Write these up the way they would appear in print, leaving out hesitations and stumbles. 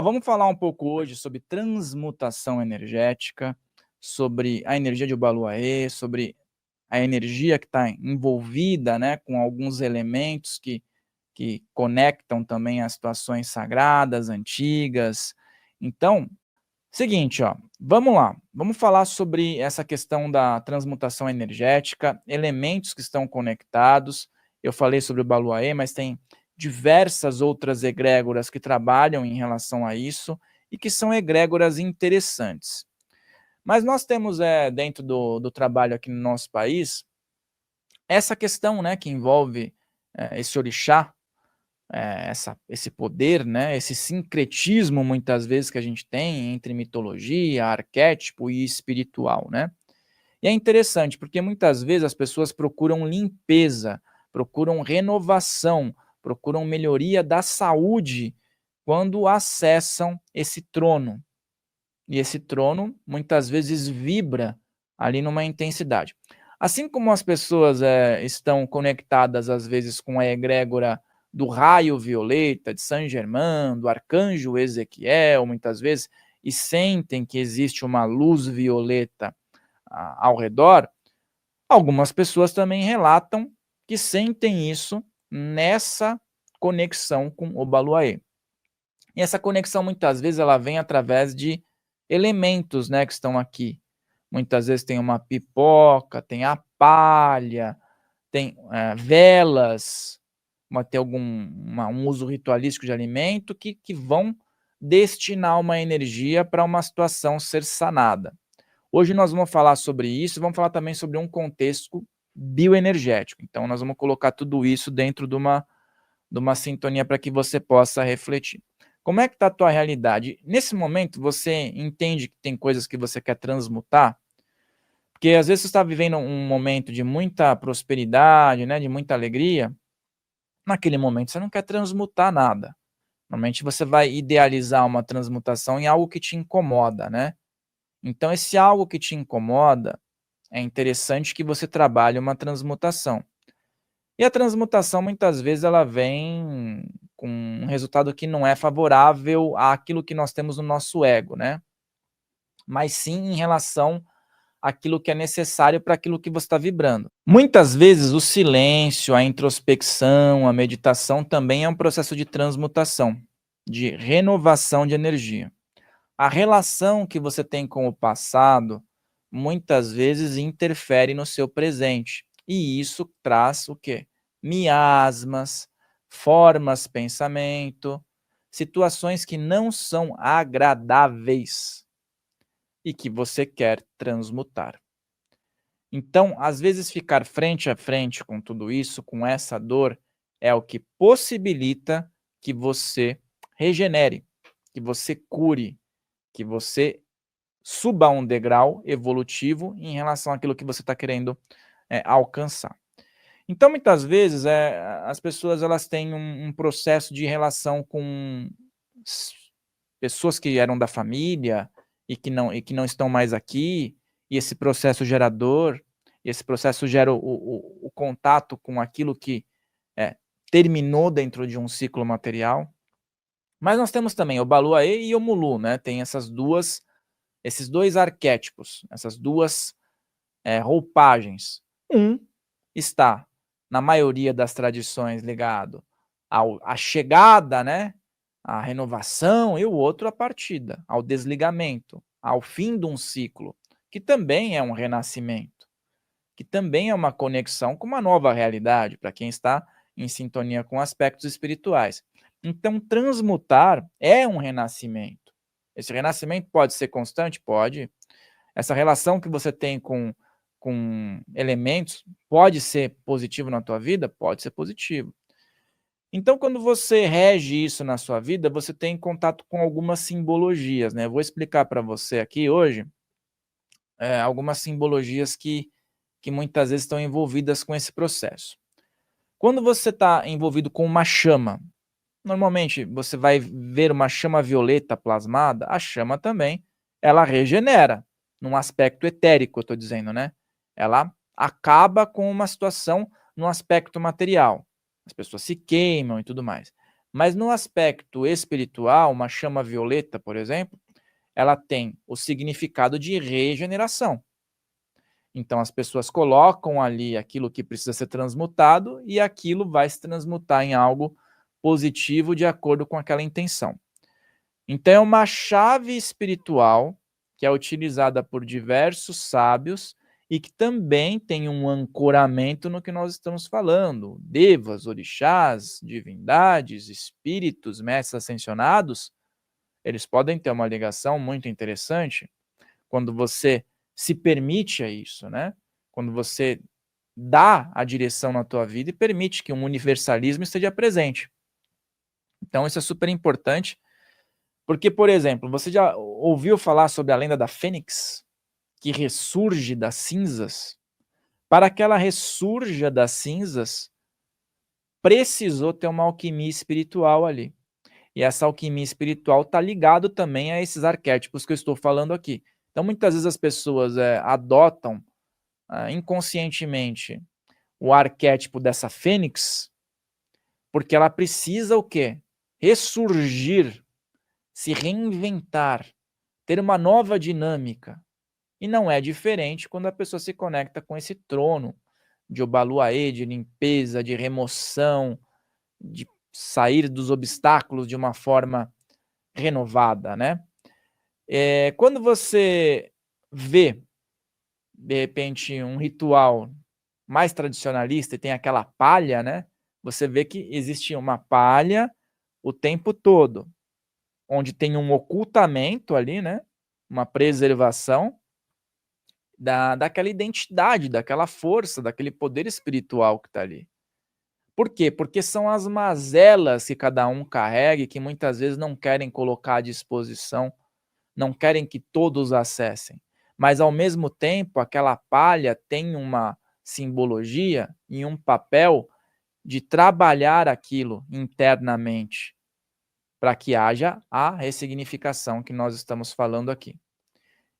Vamos falar um pouco hoje sobre transmutação energética, sobre a energia de Obaluayê, sobre a energia que está envolvida, né, com alguns elementos que conectam também as situações sagradas, antigas. Então, seguinte, ó, vamos lá, vamos falar sobre essa questão da transmutação energética, elementos que estão conectados. Eu falei sobre o Baluayê, mas tem diversas outras egrégoras que trabalham em relação a isso e que são egrégoras interessantes. Mas nós temos, dentro do trabalho aqui no nosso país, essa questão, né, que envolve esse orixá, esse poder, né, esse sincretismo, muitas vezes, que a gente tem entre mitologia, arquétipo e espiritual, né? E é interessante, porque muitas vezes as pessoas procuram limpeza, procuram renovação, procuram melhoria da saúde quando acessam esse trono. E esse trono, muitas vezes, vibra ali numa intensidade. Assim como as pessoas estão conectadas, às vezes, com a egrégora do raio violeta, de Saint Germain, do arcanjo Ezequiel, muitas vezes, e sentem que existe uma luz violeta ao redor, algumas pessoas também relatam que sentem isso nessa conexão com o Baluayê. E essa conexão, muitas vezes, ela vem através de elementos, né, que estão aqui. Muitas vezes tem uma pipoca, tem a palha, tem velas, ter um uso ritualístico de alimento que vão destinar uma energia para uma situação ser sanada. Hoje nós vamos falar sobre isso, vamos falar também sobre um contexto bioenergético. Então nós vamos colocar tudo isso dentro de uma sintonia para que você possa refletir. Como é que está a tua realidade? Nesse momento, você entende que tem coisas que você quer transmutar? Porque às vezes você está vivendo um momento de muita prosperidade, né, de muita alegria. Naquele momento você não quer transmutar nada. Normalmente você vai idealizar uma transmutação em algo que te incomoda, né? Então esse algo que te incomoda, é interessante que você trabalhe uma transmutação. E a transmutação, muitas vezes, ela vem com um resultado que não é favorável àquilo que nós temos no nosso ego, né? Mas sim em relação àquilo que é necessário para aquilo que você está vibrando. Muitas vezes o silêncio, a introspecção, a meditação também é um processo de transmutação, de renovação de energia. A relação que você tem com o passado muitas vezes interfere no seu presente. E isso traz o quê? Miasmas, formas pensamento, situações que não são agradáveis e que você quer transmutar. Então, às vezes, ficar frente a frente com tudo isso, com essa dor, é o que possibilita que você regenere, que você cure, que você suba um degrau evolutivo em relação àquilo que você está querendo alcançar. Então, muitas vezes, as pessoas elas têm um processo de relação com pessoas que eram da família e que não estão mais aqui, e esse processo gera dor, e esse processo gera o contato com aquilo que terminou dentro de um ciclo material. Mas nós temos também o Baluayê e o Mulu, né? Tem esses dois arquétipos, essas duas roupagens. Um está, na maioria das tradições, ligado à chegada, né, à renovação, e o outro à partida, ao desligamento, ao fim de um ciclo, que também é um renascimento, que também é uma conexão com uma nova realidade, para quem está em sintonia com aspectos espirituais. Então, transmutar é um renascimento. Esse renascimento pode ser constante? Pode. Essa relação que você tem com elementos pode ser positivo na tua vida? Pode ser positivo. Então, quando você rege isso na sua vida, você tem contato com algumas simbologias, né? Eu vou explicar para você aqui hoje algumas simbologias que muitas vezes estão envolvidas com esse processo. Quando você está envolvido com uma chama, normalmente você vai ver uma chama violeta plasmada, a chama também, ela regenera, num aspecto etérico, eu estou dizendo, né? Ela acaba com uma situação no aspecto material. As pessoas se queimam e tudo mais. Mas no aspecto espiritual, uma chama violeta, por exemplo, ela tem o significado de regeneração. Então as pessoas colocam ali aquilo que precisa ser transmutado e aquilo vai se transmutar em algo positivo de acordo com aquela intenção. Então é uma chave espiritual que é utilizada por diversos sábios e que também tem um ancoramento no que nós estamos falando. Devas, orixás, divindades, espíritos, mestres ascensionados, eles podem ter uma ligação muito interessante quando você se permite a isso, né? Quando você dá a direção na tua vida e permite que um universalismo esteja presente. Então isso é super importante, porque, por exemplo, você já ouviu falar sobre a lenda da Fênix, que ressurge das cinzas? Para que ela ressurja das cinzas, precisou ter uma alquimia espiritual ali. E essa alquimia espiritual está ligado também a esses arquétipos que eu estou falando aqui. Então, muitas vezes as pessoas adotam inconscientemente o arquétipo dessa fênix, porque ela precisa o quê? Ressurgir, se reinventar, ter uma nova dinâmica. E não é diferente quando a pessoa se conecta com esse trono de Obaluaê, de limpeza, de remoção, de sair dos obstáculos de uma forma renovada, né? Quando você vê, de repente, um ritual mais tradicionalista e tem aquela palha, né? Você vê que existe uma palha o tempo todo, onde tem um ocultamento ali, né? Uma preservação daquela identidade, daquela força, daquele poder espiritual que está ali. Por quê? Porque são as mazelas que cada um carrega e que muitas vezes não querem colocar à disposição, não querem que todos acessem. Mas, ao mesmo tempo, aquela palha tem uma simbologia e um papel de trabalhar aquilo internamente, para que haja a ressignificação que nós estamos falando aqui.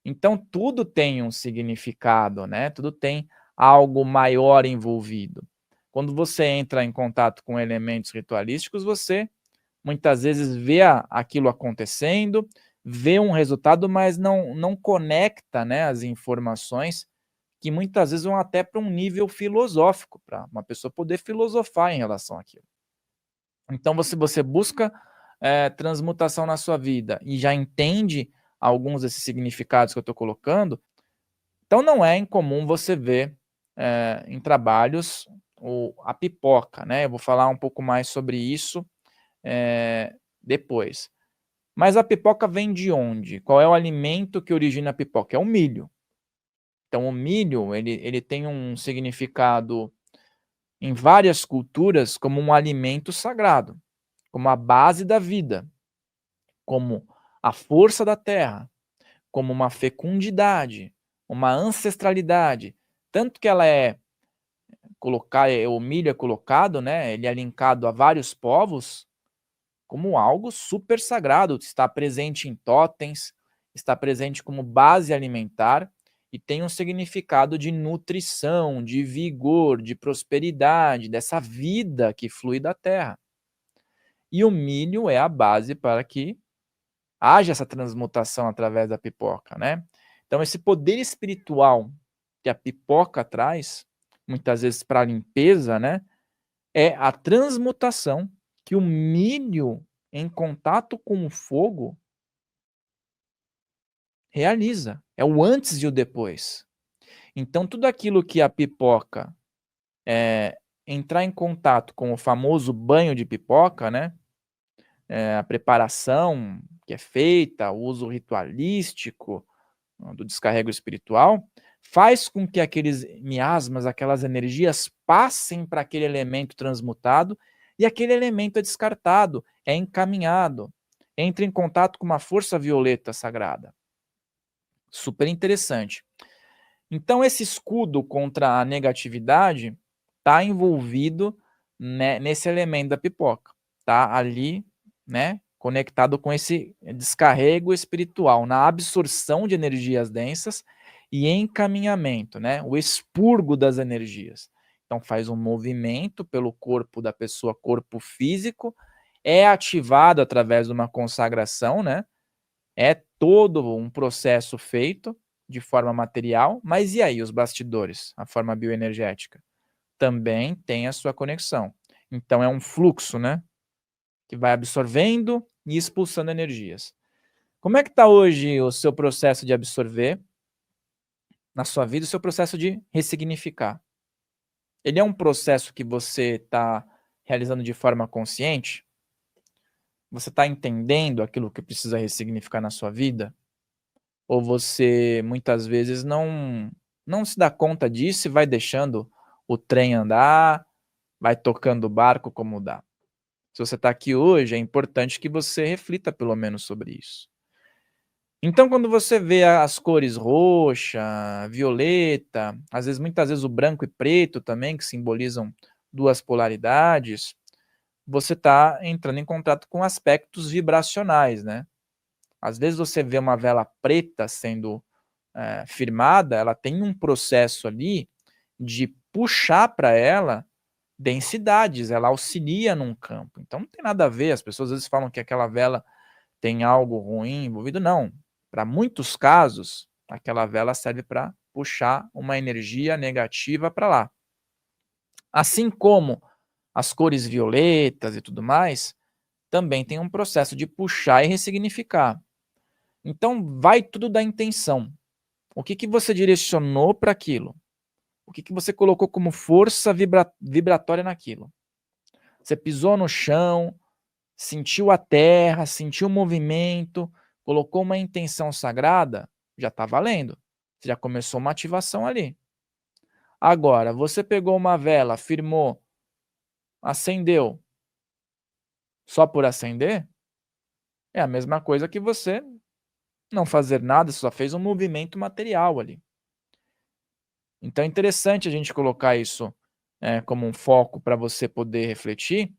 Então, tudo tem um significado, né? Tudo tem algo maior envolvido. Quando você entra em contato com elementos ritualísticos, você muitas vezes vê aquilo acontecendo, vê um resultado, mas não conecta, né, as informações que muitas vezes vão até para um nível filosófico, para uma pessoa poder filosofar em relação àquilo. Então, se você busca transmutação na sua vida e já entende alguns desses significados que eu estou colocando, então não é incomum você ver em trabalhos a pipoca, né? Eu vou falar um pouco mais sobre isso depois. Mas a pipoca vem de onde? Qual é o alimento que origina a pipoca? É o milho. Então o milho ele tem um significado em várias culturas como um alimento sagrado, como a base da vida, como a força da terra, como uma fecundidade, uma ancestralidade. Tanto que ela o milho é colocado, né? Ele é linkado a vários povos como algo super sagrado, está presente em totens, está presente como base alimentar e tem um significado de nutrição, de vigor, de prosperidade, dessa vida que flui da terra. E o milho é a base para que haja essa transmutação através da pipoca, né? Então esse poder espiritual que a pipoca traz, muitas vezes para a limpeza, né, é a transmutação que o milho em contato com o fogo realiza. É o antes e o depois. Então tudo aquilo que a pipoca entrar em contato com o famoso banho de pipoca, né, a preparação que é feita, o uso ritualístico do descarrego espiritual, faz com que aqueles miasmas, aquelas energias passem para aquele elemento transmutado e aquele elemento é descartado, é encaminhado, entra em contato com uma força violeta sagrada. Super interessante. Então esse escudo contra a negatividade está envolvido, né, nesse elemento da pipoca. Está ali, né, conectado com esse descarrego espiritual, na absorção de energias densas e encaminhamento, né, o expurgo das energias. Então faz um movimento pelo corpo da pessoa, corpo físico, é ativado através de uma consagração, né, é todo um processo feito de forma material, mas e aí os bastidores, a forma bioenergética? Também tem a sua conexão. Então é um fluxo, né, que vai absorvendo e expulsando energias. Como é que está hoje o seu processo de absorver na sua vida, o seu processo de ressignificar? Ele é um processo que você está realizando de forma consciente? Você está entendendo aquilo que precisa ressignificar na sua vida? Ou você muitas vezes não se dá conta disso e vai deixando o trem andar, vai tocando o barco como dá? Se você está aqui hoje, é importante que você reflita pelo menos sobre isso. Então, quando você vê as cores roxa, violeta, às vezes, muitas vezes o branco e preto também, que simbolizam duas polaridades, você está entrando em contato com aspectos vibracionais, né? Às vezes você vê uma vela preta sendo firmada, ela tem um processo ali de puxar para ela densidades, ela auxilia num campo. Então não tem nada a ver, as pessoas às vezes falam que aquela vela tem algo ruim envolvido, não. Para muitos casos, aquela vela serve para puxar uma energia negativa para lá. Assim como as cores violetas e tudo mais, também tem um processo de puxar e ressignificar. Então vai tudo da intenção. O que você direcionou para aquilo? O que você colocou como força vibratória naquilo? Você pisou no chão, sentiu a terra, sentiu o movimento, colocou uma intenção sagrada, já está valendo. Você já começou uma ativação ali. Agora, você pegou uma vela, firmou, acendeu, só por acender, é a mesma coisa que você não fazer nada, você só fez um movimento material ali. Então é interessante a gente colocar isso como um foco para você poder refletir,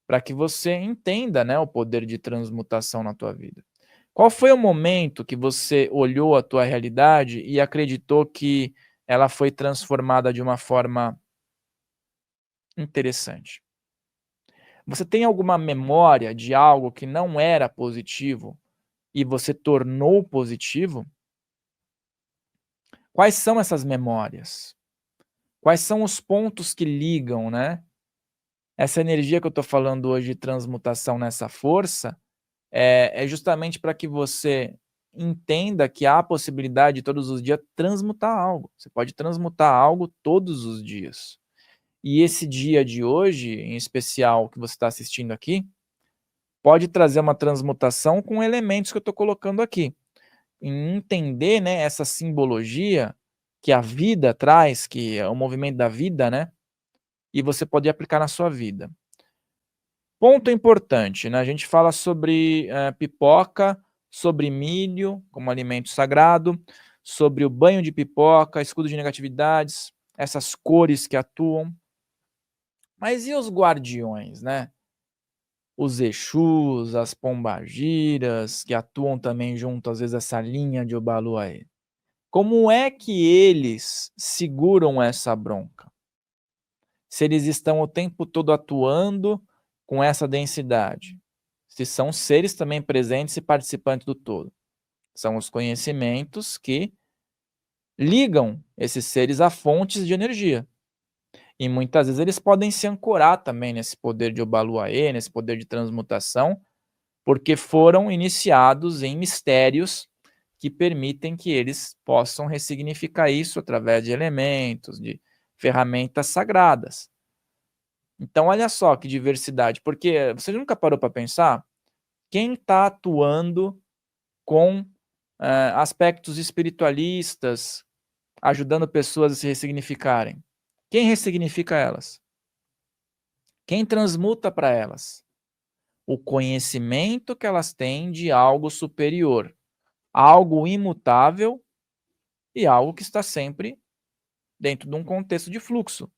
para que você entenda, né, o poder de transmutação na tua vida. Qual foi o momento que você olhou a tua realidade e acreditou que ela foi transformada de uma forma interessante? Você tem alguma memória de algo que não era positivo e você tornou positivo? Quais são essas memórias? Quais são os pontos que ligam, né? Essa energia que eu estou falando hoje de transmutação nessa força é justamente para que você entenda que há a possibilidade de todos os dias transmutar algo. Você pode transmutar algo todos os dias. E esse dia de hoje, em especial que você está assistindo aqui, pode trazer uma transmutação com elementos que eu estou colocando aqui. Em entender, né, essa simbologia que a vida traz, que é o movimento da vida, né? E você pode aplicar na sua vida. Ponto importante, né, a gente fala sobre pipoca, sobre milho como alimento sagrado, sobre o banho de pipoca, escudo de negatividades, essas cores que atuam. Mas e os guardiões, né? Os exus, as pombagiras, que atuam também junto, às vezes, essa linha de Obaluaê. Como é que eles seguram essa bronca? Se eles estão o tempo todo atuando com essa densidade. Se são seres também presentes e participantes do todo. São os conhecimentos que ligam esses seres a fontes de energia. E muitas vezes eles podem se ancorar também nesse poder de Obaluaê, nesse poder de transmutação, porque foram iniciados em mistérios que permitem que eles possam ressignificar isso através de elementos, de ferramentas sagradas. Então, olha só que diversidade, porque você nunca parou para pensar quem está atuando com aspectos espiritualistas, ajudando pessoas a se ressignificarem? Quem ressignifica elas? Quem transmuta para elas? O conhecimento que elas têm de algo superior, algo imutável e algo que está sempre dentro de um contexto de fluxo.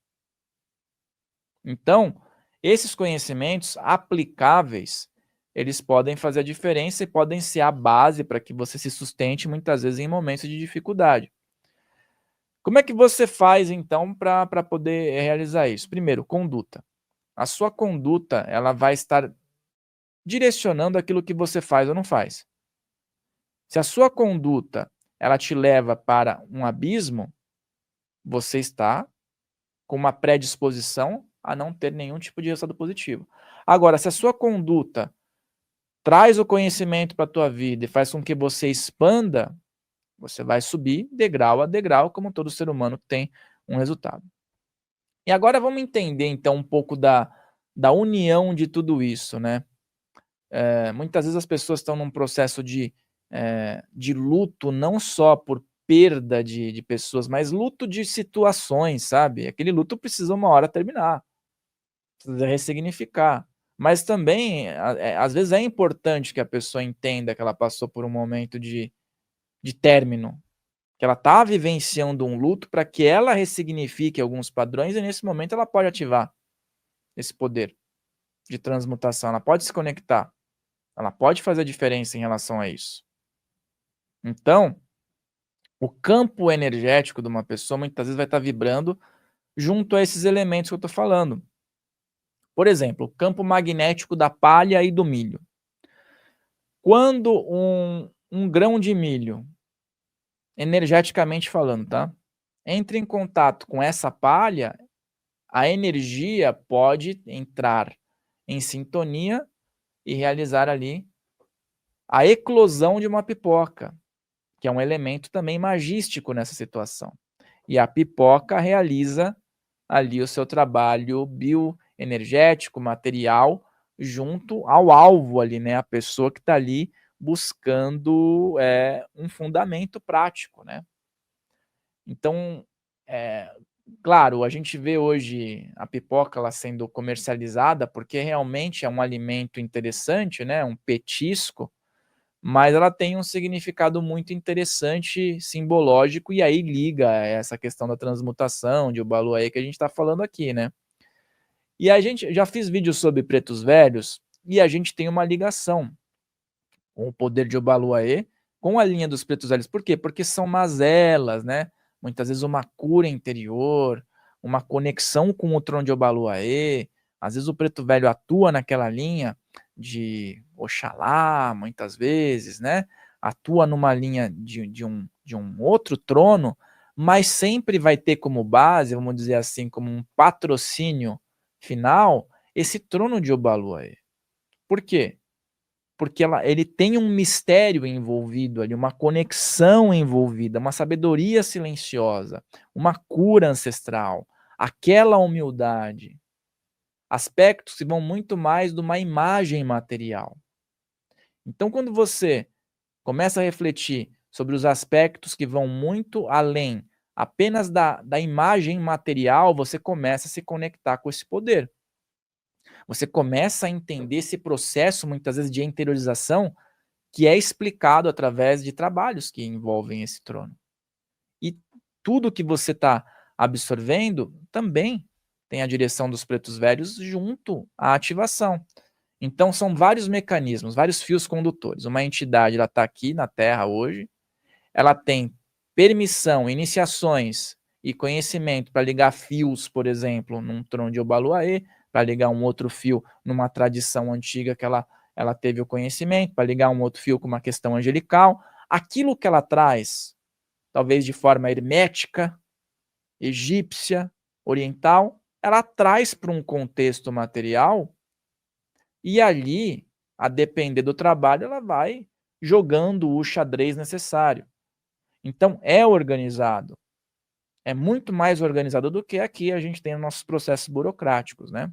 Então, esses conhecimentos aplicáveis, eles podem fazer a diferença e podem ser a base para que você se sustente muitas vezes em momentos de dificuldade. Como é que você faz então para poder realizar isso? Primeiro, conduta. A sua conduta, ela vai estar direcionando aquilo que você faz ou não faz. Se a sua conduta ela te leva para um abismo, você está com uma predisposição a não ter nenhum tipo de resultado positivo. Agora, se a sua conduta traz o conhecimento para a tua vida e faz com que você expanda, você vai subir degrau a degrau, como todo ser humano tem um resultado. E agora vamos entender então um pouco da união de tudo isso, né? Muitas vezes as pessoas estão num processo de luto, não só por perda de pessoas, mas luto de situações, sabe? Aquele luto precisa uma hora terminar, precisa ressignificar. Mas também, às vezes é importante que a pessoa entenda que ela passou por um momento de término, que ela está vivenciando um luto para que ela ressignifique alguns padrões e nesse momento ela pode ativar esse poder de transmutação, ela pode se conectar, ela pode fazer a diferença em relação a isso. Então, o campo energético de uma pessoa muitas vezes vai estar vibrando junto a esses elementos que eu estou falando. Por exemplo, o campo magnético da palha e do milho. Quando um grão de milho, energeticamente falando, tá? Entra em contato com essa palha, a energia pode entrar em sintonia e realizar ali a eclosão de uma pipoca, que é um elemento também magístico nessa situação. E a pipoca realiza ali o seu trabalho bioenergético, material, junto ao alvo ali, né? A pessoa que está ali buscando um fundamento prático, né? Então, claro, a gente vê hoje a pipoca ela sendo comercializada porque realmente é um alimento interessante, né? Um petisco, mas ela tem um significado muito interessante, simbológico, e aí liga essa questão da transmutação, de Obaluayê que a gente está falando aqui, né? E a gente já fiz vídeos sobre pretos velhos e a gente tem uma ligação com o poder de Obaluayê com a linha dos pretos velhos. Por quê? Porque são mazelas, né? Muitas vezes uma cura interior, uma conexão com o trono de Obaluayê. Às vezes o preto velho atua naquela linha de Oxalá, muitas vezes, né? Atua numa linha de um outro trono, mas sempre vai ter como base, vamos dizer assim, como um patrocínio final, esse trono de Obaluayê. Por quê? Porque ele tem um mistério envolvido ali, uma conexão envolvida, uma sabedoria silenciosa, uma cura ancestral, aquela humildade, aspectos que vão muito mais de uma imagem material. Então, quando você começa a refletir sobre os aspectos que vão muito além apenas da imagem material, você começa a se conectar com esse poder. Você começa a entender esse processo, muitas vezes, de interiorização, que é explicado através de trabalhos que envolvem esse trono. E tudo que você está absorvendo também tem a direção dos pretos velhos junto à ativação. Então, são vários mecanismos, vários fios condutores. Uma entidade está aqui na Terra hoje, ela tem permissão, iniciações e conhecimento para ligar fios, por exemplo, num trono de Obaluayê, para ligar um outro fio numa tradição antiga que ela teve o conhecimento, para ligar um outro fio com uma questão angelical. Aquilo que ela traz, talvez de forma hermética, egípcia, oriental, ela traz para um contexto material e ali, a depender do trabalho, ela vai jogando o xadrez necessário. Então, é organizado. É muito mais organizado do que aqui a gente tem nos nossos processos burocráticos, né?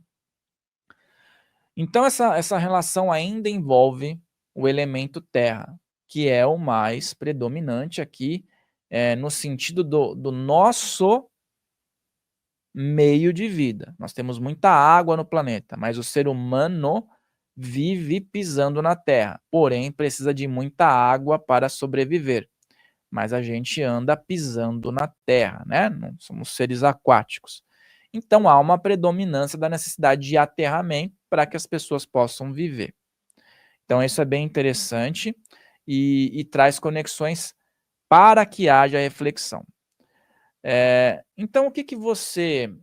Então, essa relação ainda envolve o elemento terra, que é o mais predominante aqui, no sentido do nosso meio de vida. Nós temos muita água no planeta, mas o ser humano vive pisando na terra, porém precisa de muita água para sobreviver. Mas a gente anda pisando na terra, né? Não somos seres aquáticos. Então há uma predominância da necessidade de aterramento para que as pessoas possam viver. Então isso é bem interessante e traz conexões para que haja reflexão. Então o que você,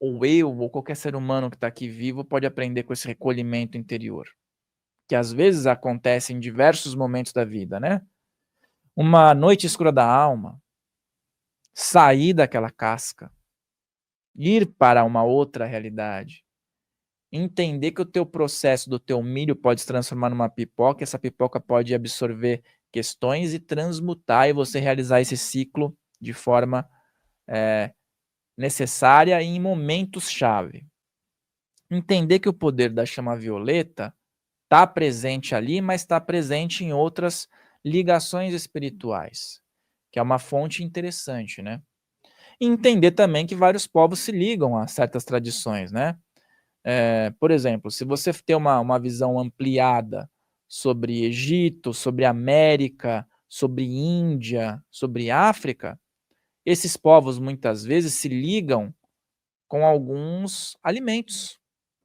ou eu, ou qualquer ser humano que está aqui vivo, pode aprender com esse recolhimento interior? que às vezes acontece em diversos momentos da vida, né? Uma noite escura da alma, sair daquela casca, ir para uma outra realidade, entender que o teu processo do teu milho pode se transformar numa pipoca, essa pipoca pode absorver questões e transmutar e você realizar esse ciclo de forma necessária e em momentos-chave. Entender que o poder da chama violeta está presente ali, mas está presente em outras ligações espirituais, que é uma fonte interessante, né? E entender também que vários povos se ligam a certas tradições, né? Por exemplo, se você tem uma visão ampliada sobre Egito, sobre América, sobre Índia, sobre África, esses povos muitas vezes se ligam com alguns alimentos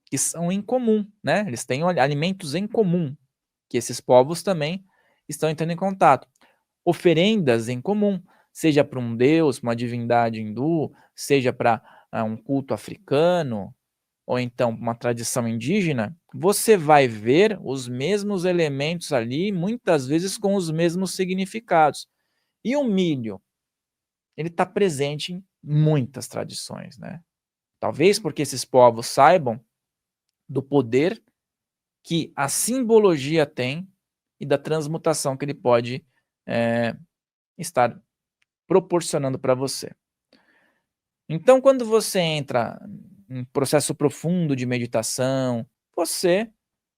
que são em comum, né? Eles têm alimentos em comum, que esses povos também estão entrando em contato. Oferendas em comum, seja para um deus, uma divindade hindu, seja para um culto africano, ou então uma tradição indígena, você vai ver os mesmos elementos ali, muitas vezes com os mesmos significados. E o milho, ele está presente em muitas tradições, né? Talvez porque esses povos saibam do poder que a simbologia tem e da transmutação que ele pode estar proporcionando para você. Então, quando você entra em processo profundo de meditação, você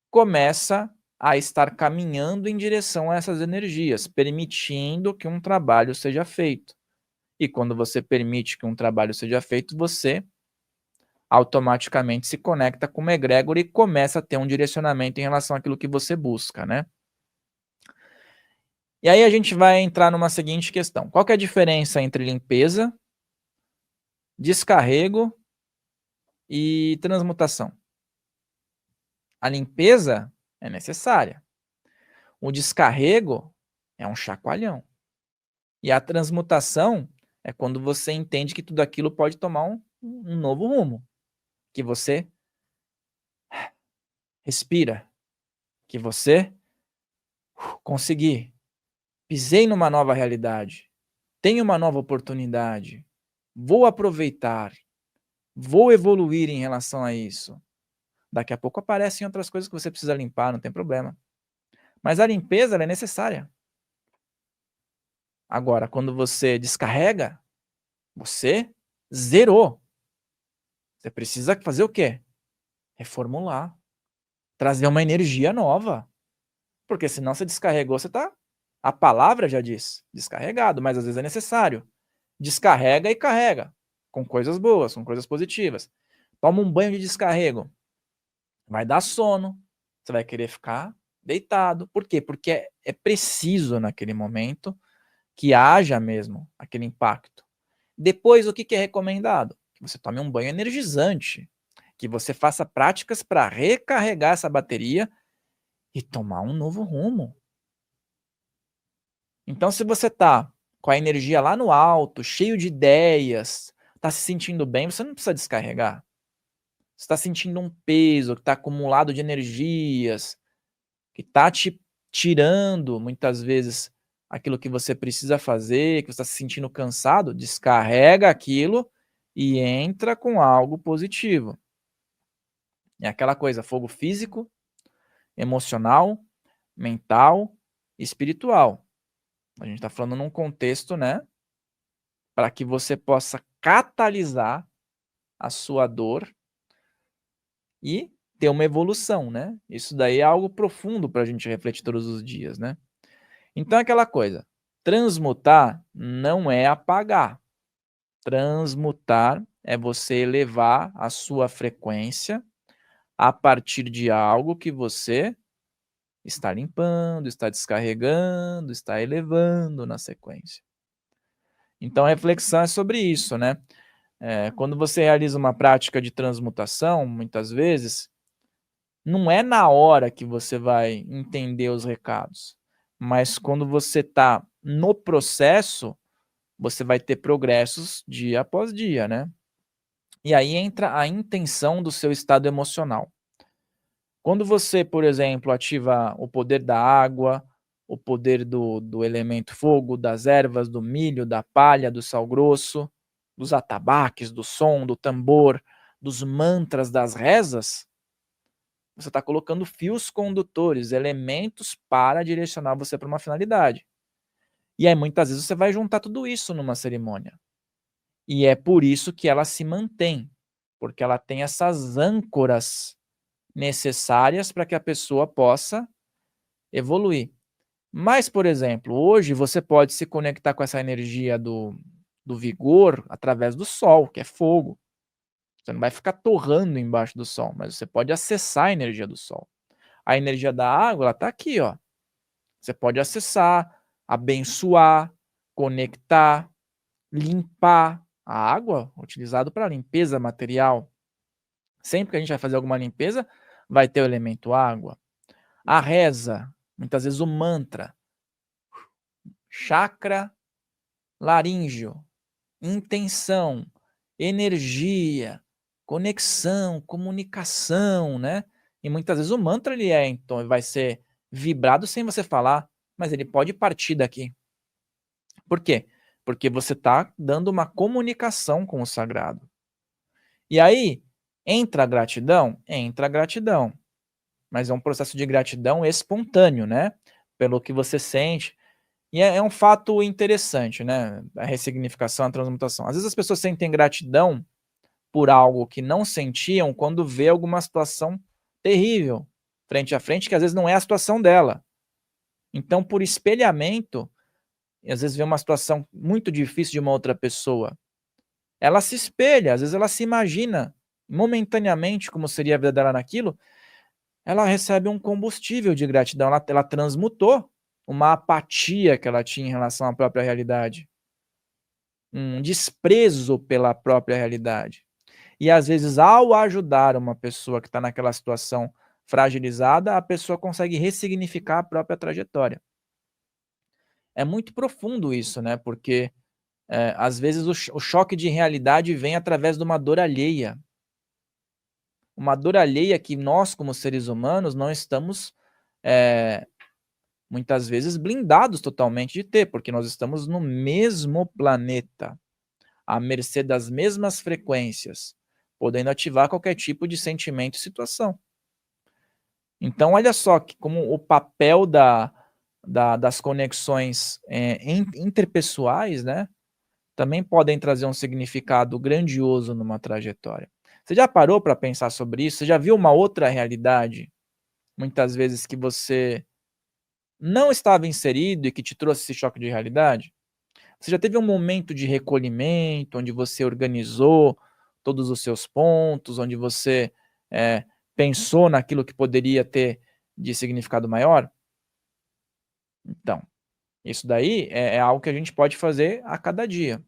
começa a estar caminhando em direção a essas energias, permitindo que um trabalho seja feito. E quando você permite que um trabalho seja feito, você automaticamente se conecta com uma egrégora e começa a ter um direcionamento em relação àquilo que você busca, né? E aí a gente vai entrar numa seguinte questão. Qual que é a diferença entre limpeza, descarrego e transmutação? A limpeza é necessária. O descarrego é um chacoalhão. E a transmutação é quando você entende que tudo aquilo pode tomar um novo rumo. Que você respira. Que você conseguir. Pisei numa nova realidade. Tenho uma nova oportunidade. Vou aproveitar. Vou evoluir em relação a isso. Daqui a pouco aparecem outras coisas que você precisa limpar, não tem problema. Mas a limpeza ela é necessária. Agora, quando você descarrega, você zerou. Você precisa fazer o quê? Reformular. Trazer uma energia nova. Porque senão você descarregou, você tá... A palavra já diz, descarregado, mas às vezes é necessário. Descarrega e carrega. Com coisas boas, com coisas positivas. Toma um banho de descarrego. Vai dar sono. Você vai querer ficar deitado. Por quê? Porque é preciso naquele momento que haja mesmo aquele impacto. Depois, o que é recomendado? Que você tome um banho energizante, que você faça práticas para recarregar essa bateria e tomar um novo rumo. Então, se você está com a energia lá no alto, cheio de ideias, está se sentindo bem, você não precisa descarregar. Você está sentindo um peso que está acumulado de energias, que está te tirando, muitas vezes, aquilo que você precisa fazer, que você está se sentindo cansado, descarrega aquilo e entra com algo positivo. É aquela coisa, fogo físico, emocional, mental, espiritual. A gente está falando num contexto, né, para que você possa catalisar a sua dor e ter uma evolução, né? Isso daí é algo profundo para a gente refletir todos os dias, né? Então é aquela coisa, transmutar não é apagar. Transmutar é você elevar a sua frequência a partir de algo que você está limpando, está descarregando, está elevando na sequência. Então a reflexão é sobre isso, né? Quando você realiza uma prática de transmutação, muitas vezes, não é na hora que você vai entender os recados, mas quando você está no processo, você vai ter progressos dia após dia, né? E aí entra a intenção do seu estado emocional. Quando você, por exemplo, ativa o poder da água, o poder do elemento fogo, das ervas, do milho, da palha, do sal grosso, dos atabaques, do som, do tambor, dos mantras, das rezas, você está colocando fios condutores, elementos para direcionar você para uma finalidade. E aí, muitas vezes, você vai juntar tudo isso numa cerimônia. E é por isso que ela se mantém, porque ela tem essas âncoras necessárias para que a pessoa possa evoluir. Mas, por exemplo, hoje você pode se conectar com essa energia do vigor através do sol, que é fogo. Você não vai ficar torrando embaixo do sol, mas você pode acessar a energia do sol. A energia da água, ela está aqui, ó. Você pode acessar, abençoar, conectar, limpar. A água, utilizado para limpeza material. Sempre que a gente vai fazer alguma limpeza, vai ter o elemento água. A reza, muitas vezes o mantra, chakra laríngeo, intenção, energia, conexão, comunicação, né? E muitas vezes o mantra então vai ser vibrado sem você falar, mas ele pode partir daqui. Por quê? Porque você está dando uma comunicação com o sagrado. E aí, entra a gratidão? Entra a gratidão. Mas é um processo de gratidão espontâneo, né? Pelo que você sente. E é um fato interessante, né? A ressignificação, a transmutação. Às vezes as pessoas sentem gratidão por algo que não sentiam quando vê alguma situação terrível frente a frente, que às vezes não é a situação dela. Então, por espelhamento, e às vezes vê uma situação muito difícil de uma outra pessoa, ela se espelha, às vezes ela se imagina momentaneamente como seria a vida dela naquilo, ela recebe um combustível de gratidão, ela transmutou uma apatia que ela tinha em relação à própria realidade, um desprezo pela própria realidade. E às vezes, ao ajudar uma pessoa que está naquela situação fragilizada, a pessoa consegue ressignificar a própria trajetória. É muito profundo isso, né? Porque às vezes o choque de realidade vem através de uma dor alheia. Uma dor alheia que nós, como seres humanos, não estamos muitas vezes blindados totalmente de ter, porque nós estamos no mesmo planeta, à mercê das mesmas frequências, podendo ativar qualquer tipo de sentimento e situação. Então, olha só que como o papel das conexões interpessoais, né, também podem trazer um significado grandioso numa trajetória. Você já parou para pensar sobre isso? Você já viu uma outra realidade, muitas vezes, que você não estava inserido e que te trouxe esse choque de realidade? Você já teve um momento de recolhimento, onde você organizou todos os seus pontos, onde você pensou naquilo que poderia ter de significado maior? Então, isso daí é algo que a gente pode fazer a cada dia.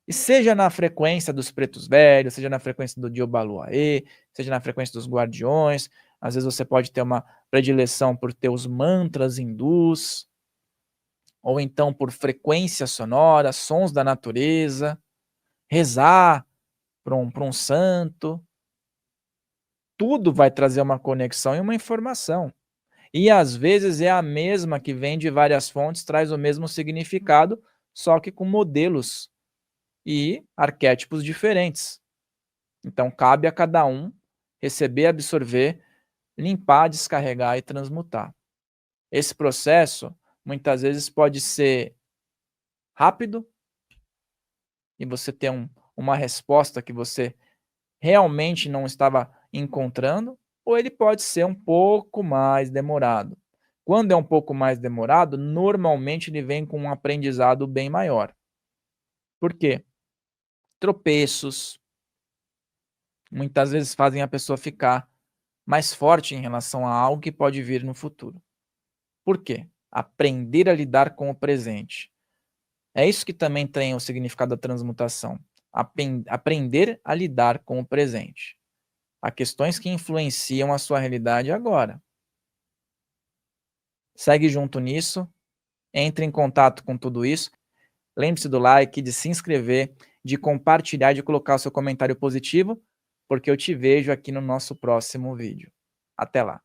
E seja na frequência dos pretos velhos, seja na frequência do Diobaluaê, seja na frequência dos guardiões, às vezes você pode ter uma predileção por ter os mantras hindus, ou então por frequências sonoras, sons da natureza, rezar para um santo. Tudo vai trazer uma conexão e uma informação. E às vezes é a mesma que vem de várias fontes, traz o mesmo significado, só que com modelos e arquétipos diferentes. Então cabe a cada um receber, absorver, limpar, descarregar e transmutar. Esse processo muitas vezes pode ser rápido e você ter uma resposta que você realmente não estava encontrando, ou ele pode ser um pouco mais demorado. Quando é um pouco mais demorado, normalmente ele vem com um aprendizado bem maior. Por quê? Tropeços muitas vezes fazem a pessoa ficar mais forte em relação a algo que pode vir no futuro. Por quê? Aprender a lidar com o presente. É isso que também tem o significado da transmutação. Aprender a lidar com o presente. Há questões que influenciam a sua realidade agora. Segue junto nisso, entre em contato com tudo isso. Lembre-se do like, de se inscrever, de compartilhar, de colocar o seu comentário positivo, porque eu te vejo aqui no nosso próximo vídeo. Até lá.